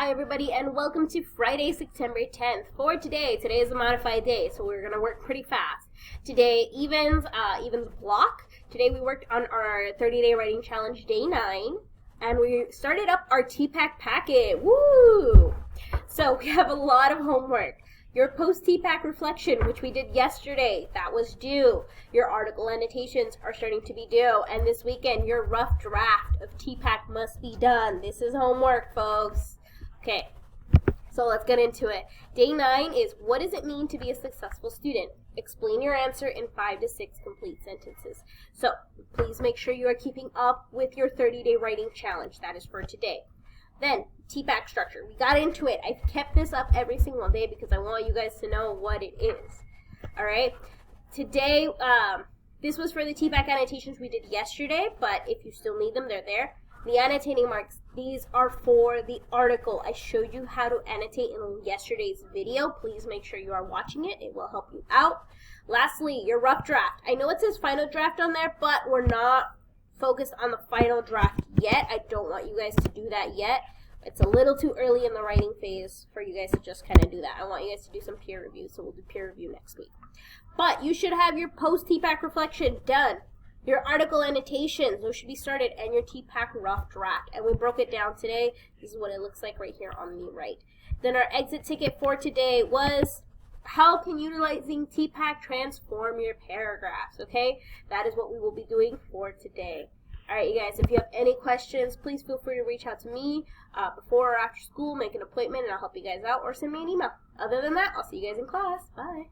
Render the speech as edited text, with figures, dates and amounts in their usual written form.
Hi everybody and welcome to Friday, September 10th. For today is a modified day, so we're going to work pretty fast. Today, evens block. Today we worked on our 30-day writing challenge, day 9, and we started up our TPAC packet. Woo! So we have a lot of homework. Your post-TPAC reflection, which we did yesterday, that was due. Your article annotations are starting to be due. And this weekend, your rough draft of TPAC must be done. This is homework, folks. Okay, so let's get into it. Day 9 is, what does it mean to be a successful student? Explain your answer in 5 to 6 complete sentences. So please make sure you are keeping up with your 30-day writing challenge. That is for today. Then, TPAC structure. We got into it. I've kept this up every single day because I want you guys to know what it is. Alright? Today, this was for the TPAC annotations we did yesterday, but if you still need them, they're there. The annotating marks, these are for the article. I showed you how to annotate in yesterday's video. Please make sure you are watching it. It will help you out. Lastly, your rough draft. I know it says final draft on there, but we're not focused on the final draft yet. I don't want you guys to do that yet. It's a little too early in the writing phase for you guys to just kind of do that. I want you guys to do some peer review, so we'll do peer review next week. But you should have your post-TPAC reflection done. Your article annotations, those should be started, and your TPAC rough draft. And we broke it down today. This is what it looks like right here on the right. Then our exit ticket for today was, how can utilizing TPAC transform your paragraphs, okay? That is what we will be doing for today. All right, you guys, if you have any questions, please feel free to reach out to me before or after school, make an appointment, and I'll help you guys out, or send me an email. Other than that, I'll see you guys in class. Bye.